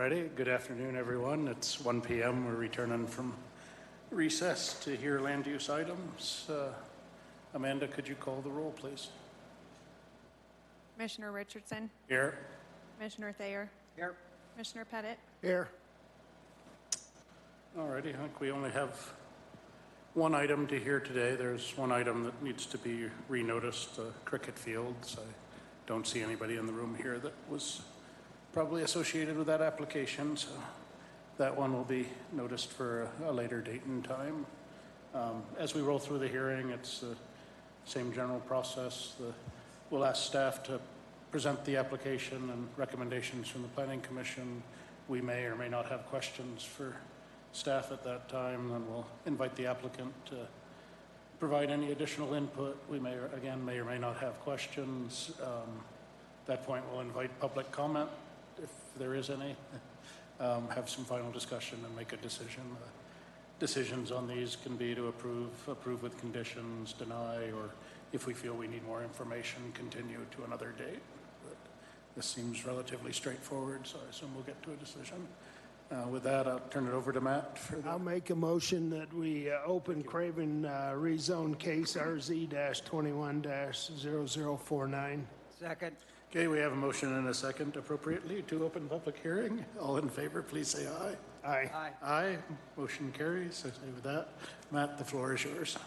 Alrighty, good afternoon everyone. It's 1 p.m. We're returning from recess to hear land use items. Amanda, could you call the roll, please? Commissioner Richardson. Here. Commissioner Thayer. Here. Commissioner Pettit. Here. Alrighty, I think we only have one item to hear today. There's one item that needs to be renoticed, cricket fields. I don't see anybody in the room here that was probably associated with that application, so that one will be noticed for a later date and time. As we roll through the hearing, it's the same general process. We'll ask staff to present the application and recommendations from the Planning Commission. We may or may not have questions for staff at that time, and we'll invite the applicant to provide any additional input. We may or may not have questions. At that point, we'll invite public comment if there is any, have some final discussion and make a decision. Decisions on these can be to approve with conditions, deny, or if we feel we need more information, continue to another date. But this seems relatively straightforward, so I assume we'll get to a decision. With that, I'll turn it over to Matt. I'll make a motion that we open Craven rezone case RZ-21-0049. Second. Okay, we have a motion and a second appropriately to open public hearing. All in favor, please say aye. Aye. Aye. Aye. Motion carries. I say with that, Matt, the floor is yours.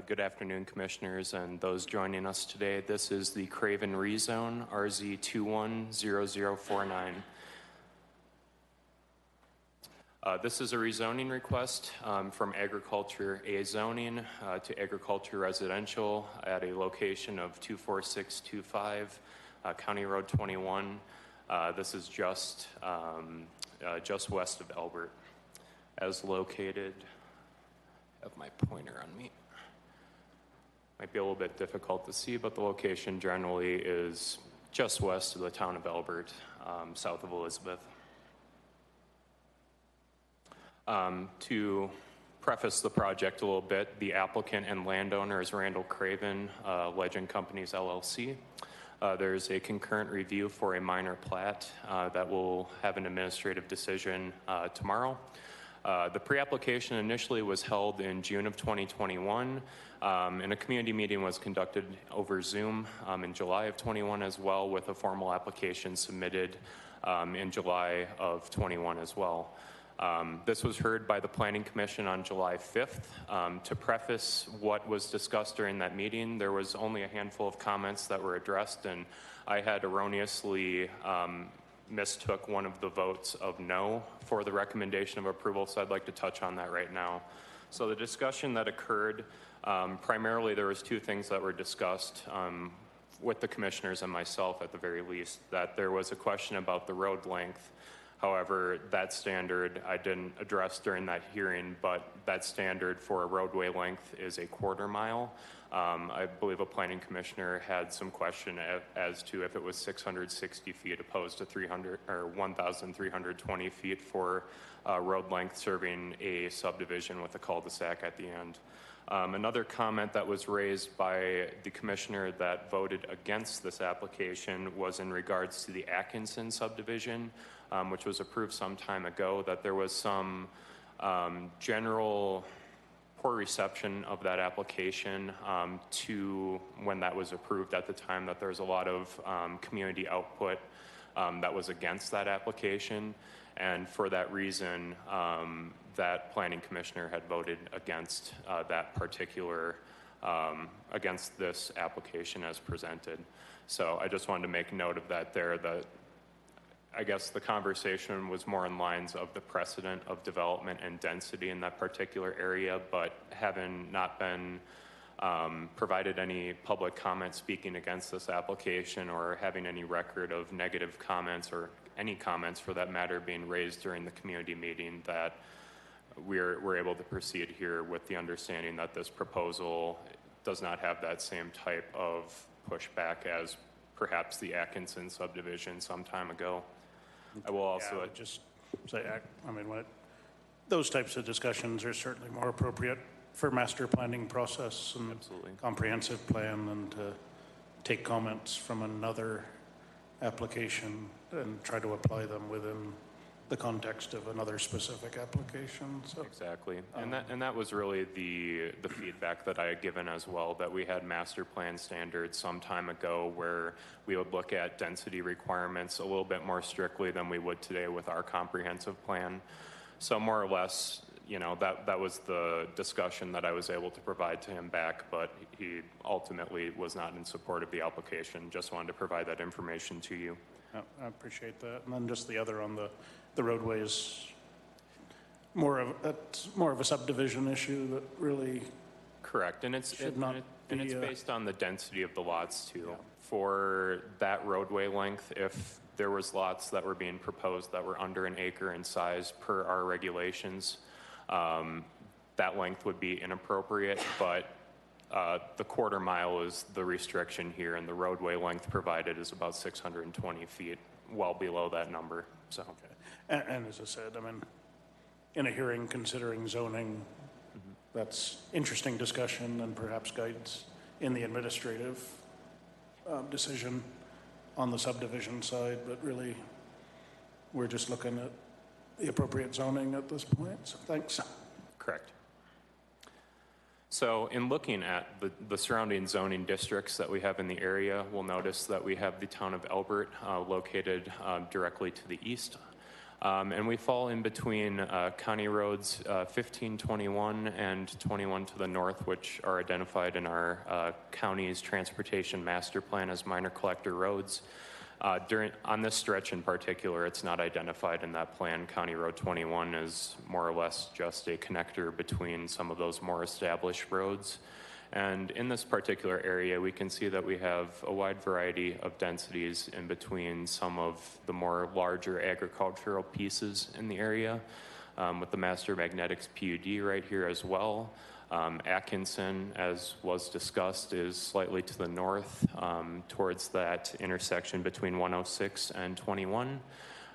Good afternoon, commissioners and those joining us today. This is the Craven rezone RZ-21-0049. This is a rezoning request from agriculture A zoning to agriculture residential at a location of 24625 County Road 21. This is just west of Elbert. As located, I have my pointer on me. Might be a little bit difficult to see, but the location generally is just west of the town of Elbert, south of Elizabeth. To preface the project a little bit, the applicant and landowner is Randall Craven, Legend Companies LLC. There's a concurrent review for a minor plat that will have an administrative decision tomorrow. The pre-application initially was held in June of 2021, and a community meeting was conducted over Zoom in July of 21 as well, with a formal application submitted in July of 21 as well. This was heard by the Planning Commission on July 5th. To preface what was discussed during that meeting, there was only a handful of comments that were addressed, and I had erroneously mistook one of the votes of no for the recommendation of approval, so I'd like to touch on that right now. So the discussion that occurred, primarily there was two things that were discussed with the commissioners and myself at the very least, that there was a question about the road length. However, that standard I didn't address during that hearing, but that standard for a roadway length is a quarter mile. I believe a planning commissioner had some question as to if it was 660 feet opposed to 1,320 feet for road length serving a subdivision with a cul-de-sac at the end. Another comment that was raised by the commissioner that voted against this application was in regards to the Atkinson subdivision, which was approved some time ago, that there was some general poor reception of that application to when that was approved at the time, that there was a lot of community output that was against that application. And for that reason, that planning commissioner had voted against that particular, against this application as presented. So I just wanted to make note of that there, that I guess the conversation was more in lines of the precedent of development and density in that particular area, but having not been provided any public comment speaking against this application or having any record of negative comments or any comments for that matter being raised during the community meeting, that we're able to proceed here with the understanding that this proposal does not have that same type of pushback as perhaps the Atkinson subdivision some time ago. I will also just say, I mean, those types of discussions are certainly more appropriate for master planning process and comprehensive plan than to take comments from another application and try to apply them within the context of another specific application, so. Exactly. And that was really the feedback that I had given as well, that we had master plan standards some time ago where we would look at density requirements a little bit more strictly than we would today with our comprehensive plan. So more or less, you know, that was the discussion that I was able to provide to him back, but he ultimately was not in support of the application. Just wanted to provide that information to you. I appreciate that. And then just the other on the roadways, more of a subdivision issue that really, Correct, and it's Should not and it's be, based on the density of the lots too. For that roadway length, if there was lots that were being proposed that were under an acre in size per our regulations, that length would be inappropriate, but the quarter mile is the restriction here, and the roadway length provided is about 620 feet, well below that number, so. and as I said, I mean, in a hearing considering zoning, that's interesting discussion and perhaps guides in the administrative decision on the subdivision side, but really, we're just looking at the appropriate zoning at this point, so thanks. Correct. So in looking at the surrounding zoning districts that we have in the area, we'll notice that we have the town of Elbert located directly to the east. And we fall in between county roads 1521 and 21 to the north, which are identified in our county's transportation master plan as minor collector roads. On this stretch in particular, it's not identified in that plan. County Road 21 is more or less just a connector between some of those more established roads. And in this particular area, we can see that we have a wide variety of densities in between some of the more larger agricultural pieces in the area, with the Master Magnetics PUD right here as well. Atkinson, as was discussed, is slightly to the north towards that intersection between 106 and 21,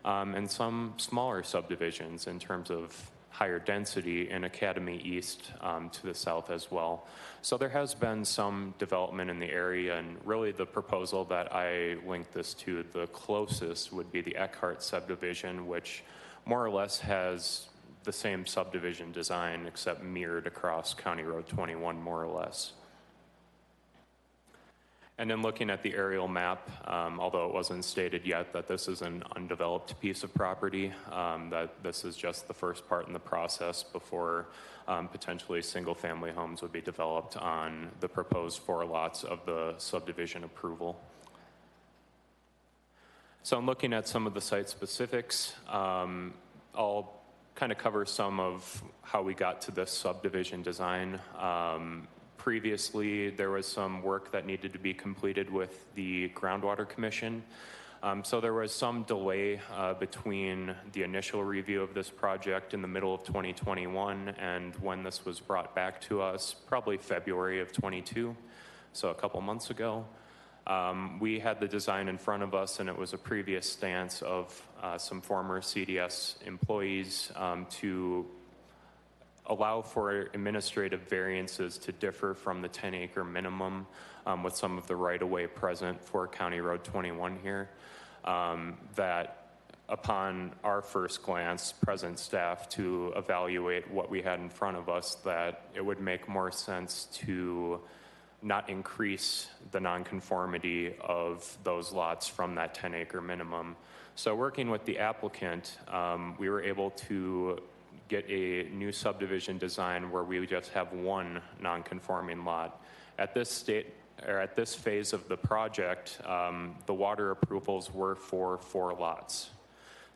and some smaller subdivisions in terms of higher density in Academy East to the south as well. So there has been some development in the area, and really the proposal that I linked this to the closest would be the Eckhart subdivision, which more or less has the same subdivision design except mirrored across County Road 21 more or less. And then looking at the aerial map, although it wasn't stated yet that this is an undeveloped piece of property, that this is just the first part in the process before potentially single-family homes would be developed on the proposed 4 lots of the subdivision approval. So I'm looking at some of the site specifics. I'll kind of cover some of how we got to this subdivision design. Previously, there was some work that needed to be completed with the Groundwater Commission. So there was some delay between the initial review of this project in the middle of 2021 and when this was brought back to us, probably February of 22, so a couple months ago. We had the design in front of us, and it was a previous stance of some former CDS employees to allow for administrative variances to differ from the 10-acre minimum with some of the right-of-way present for County Road 21 here. That upon our first glance, present staff to evaluate what we had in front of us, that it would make more sense to not increase the nonconformity of those lots from that 10-acre minimum. So working with the applicant, we were able to get a new subdivision design where we just have one non-conforming lot. At this phase of the project, the water approvals were for 4 lots.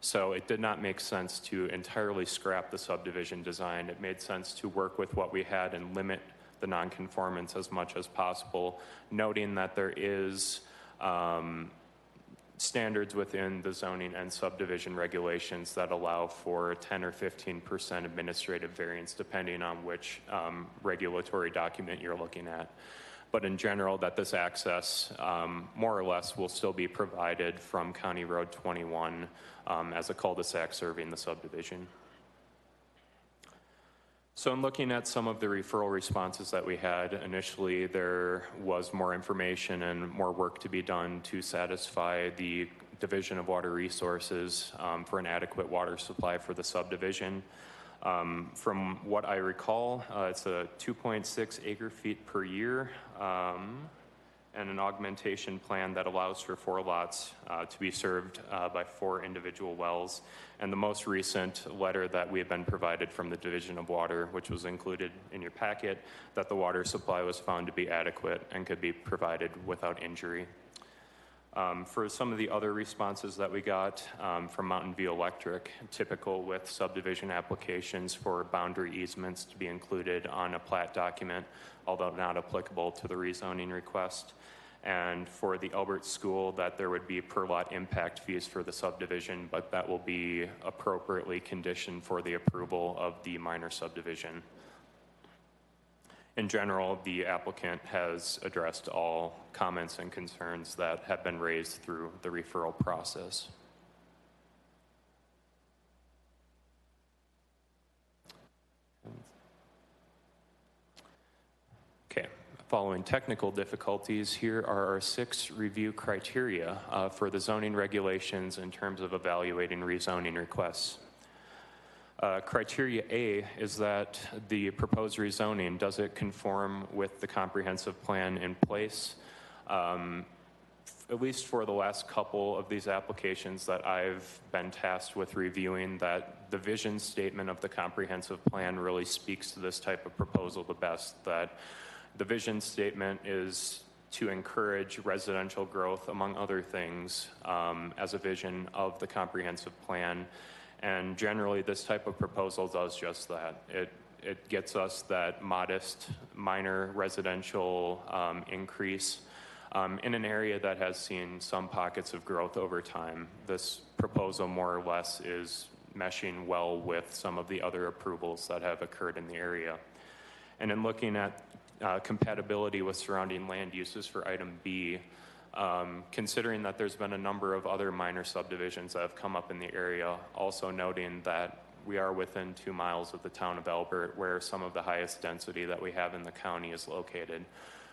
So it did not make sense to entirely scrap the subdivision design. It made sense to work with what we had and limit the non-conformance as much as possible, noting that there is standards within the zoning and subdivision regulations that allow for 10 or 15% administrative variance depending on which regulatory document you're looking at. But in general, that this access more or less will still be provided from County Road 21 as a cul-de-sac serving the subdivision. So in looking at some of the referral responses that we had, initially there was more information and more work to be done to satisfy the Division of Water Resources for an adequate water supply for the subdivision. From what I recall, it's a 2.6 acre feet per year and an augmentation plan that allows for 4 lots to be served by 4 individual wells. And the most recent letter that we have been provided from the Division of Water, which was included in your packet, that the water supply was found to be adequate and could be provided without injury. For some of the other responses that we got from Mountain View Electric, typical with subdivision applications for boundary easements to be included on a plat document, although not applicable to the rezoning request. And for the Elbert School, that there would be per lot impact fees for the subdivision, but that will be appropriately conditioned for the approval of the minor subdivision. In general, the applicant has addressed all comments and concerns that have been raised through the referral process. Okay, following technical difficulties, here are our 6 review criteria for the zoning regulations in terms of evaluating rezoning requests. Criteria A is that the proposed rezoning, does it conform with the comprehensive plan in place? At least for the last couple of these applications that I've been tasked with reviewing, that the vision statement of the comprehensive plan really speaks to this type of proposal the best. That the vision statement is to encourage residential growth, among other things, as a vision of the comprehensive plan. And generally, this type of proposal does just that. It gets us that modest, minor residential increase in an area that has seen some pockets of growth over time. This proposal, more or less, is meshing well with some of the other approvals that have occurred in the area. And in looking at compatibility with surrounding land uses for item B, considering that there's been a number of other minor subdivisions that have come up in the area, also noting that we are within 2 miles of the town of Elbert, where some of the highest density that we have in the county is located.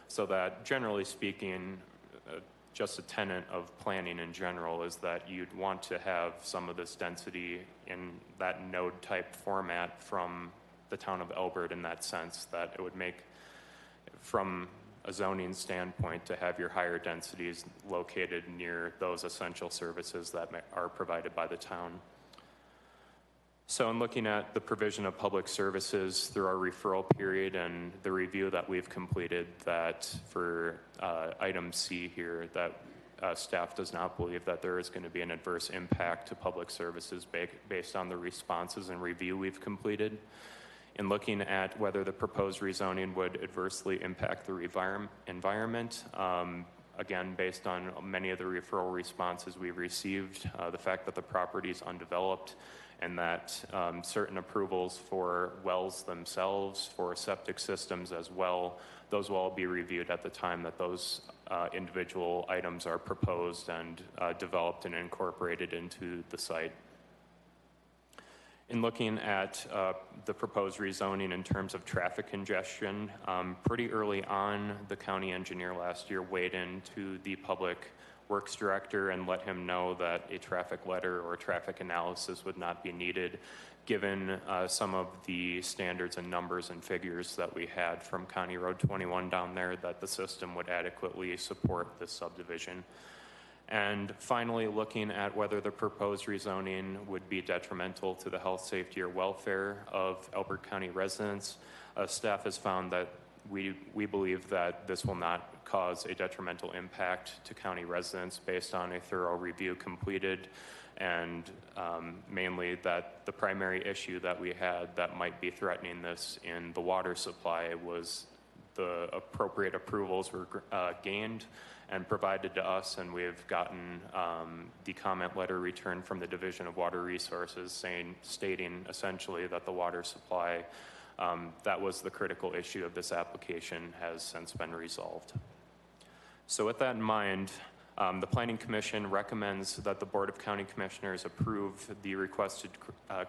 So that, generally speaking, just a tenet of planning in general is that you'd want to have some of this density in that node type format from the town of Elbert, in that sense that it would make, from a zoning standpoint, to have your higher densities located near those essential services that are provided by the town. So in looking at the provision of public services through our referral period and the review that we've completed, that for item C here, that staff does not believe that there is going to be an adverse impact to public services based on the responses and review we've completed. In looking at whether the proposed rezoning would adversely impact the environment, again, based on many of the referral responses we received, the fact that the property is undeveloped and that certain approvals for wells themselves, for septic systems as well, those will all be reviewed at the time that those individual items are proposed and developed and incorporated into the site. In looking at the proposed rezoning in terms of traffic congestion, pretty early on, the county engineer last year weighed into the public works director and let him know that a traffic letter or traffic analysis would not be needed, given some of the standards and numbers and figures that we had from County Road 21 down there, that the system would adequately support this subdivision. And finally, looking at whether the proposed rezoning would be detrimental to the health, safety, or welfare of Elbert County residents, staff has found that we believe that this will not cause a detrimental impact to county residents based on a thorough review completed, and mainly that the primary issue that we had that might be threatening this in the water supply was the appropriate approvals were gained and provided to us, and we've gotten the comment letter returned from the Division of Water Resources stating essentially that the water supply, that was the critical issue of this application, has since been resolved. So with that in mind, the Planning Commission recommends that the Board of County Commissioners approve the requested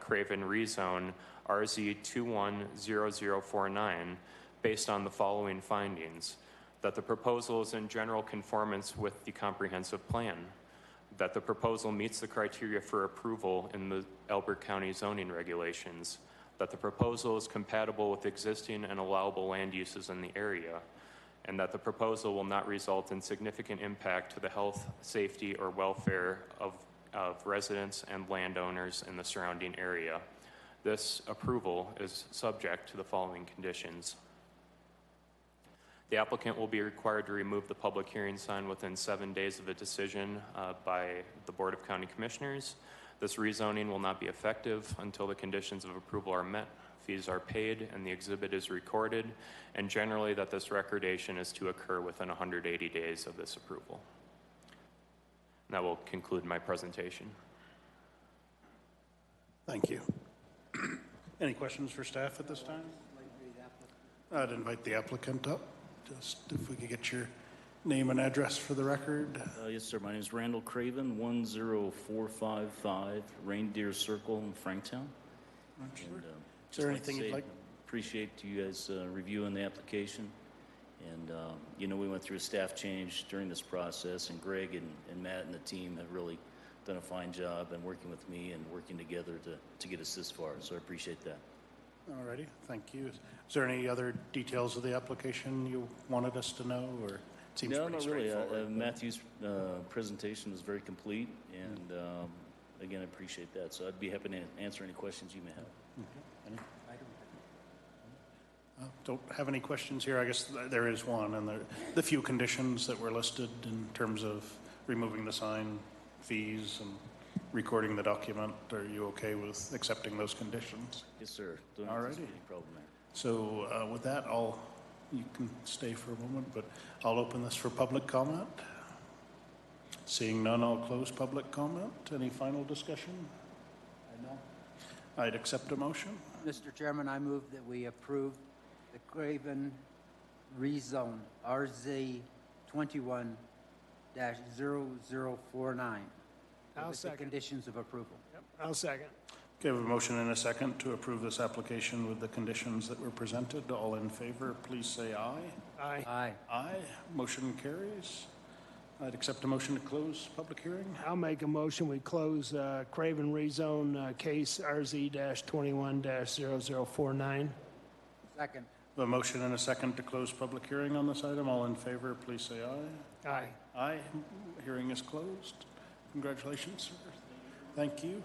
Craven rezone RZ 210049 based on the following findings: that the proposal is in general conformance with the comprehensive plan, that the proposal meets the criteria for approval in the Elbert County zoning regulations, that the proposal is compatible with existing and allowable land uses in the area, and that the proposal will not result in significant impact to the health, safety, or welfare of residents and landowners in the surrounding area. This approval is subject to the following conditions. The applicant will be required to remove the public hearing sign within 7 days of a decision by the Board of County Commissioners. This rezoning will not be effective until the conditions of approval are met, fees are paid, and the exhibit is recorded, and generally that this recordation is to occur within 180 days of this approval. And that will conclude my presentation. Thank you. Any questions for staff at this time? I'd invite the applicant up. Just if we could get your name and address for the record. Yes, sir. My name is Randall Craven, 10455 Reindeer Circle in Franktown. Sure. And, Is there anything to you'd say, like? Appreciate you guys reviewing the application. And, we went through a staff change during this process, and Greg and Matt and the team have really done a fine job and working with me and working together to get us this far. So I appreciate that. All righty, thank you. Is there any other details of the application you wanted us to know, or it seems No, pretty not really. straightforward? Matthew's presentation was very complete, and again, I appreciate that. So I'd be happy to answer any questions you may have. Any? Don't have any questions here. I guess there is one, and the few conditions that were listed in terms of removing the sign, fees, and recording the document. Are you okay with accepting those conditions? Yes, sir. Don't All anticipate righty. any problem there. So with that, you can stay for a moment, but I'll open this for public comment. Seeing none, I'll close public comment. Any final discussion? No. I'd accept a motion. Mr. Chairman, I move that we approve the Craven rezone RZ 21-0049 I'll with the second. conditions of approval. Yep, I'll second. Okay, we have a motion and a second to approve this application with the conditions that were presented. All in favor, please say aye. Aye. Aye. Aye. Motion carries. I'd accept a motion to close public hearing. I'll make a motion, we close Craven rezone case RZ-21-0049. Second. A motion and a second to close public hearing on this item. All in favor, please say aye. Aye. Aye. Hearing is closed. Congratulations, sir. Thank you.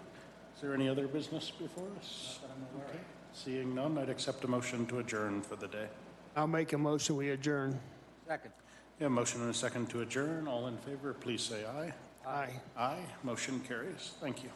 Is there any other business before us? Okay. Seeing none, I'd accept a motion to adjourn for the day. I'll make a motion, we adjourn. Second. Yeah, motion and a second to adjourn. All in favor, please say aye. Aye. Aye. Motion carries. Thank you.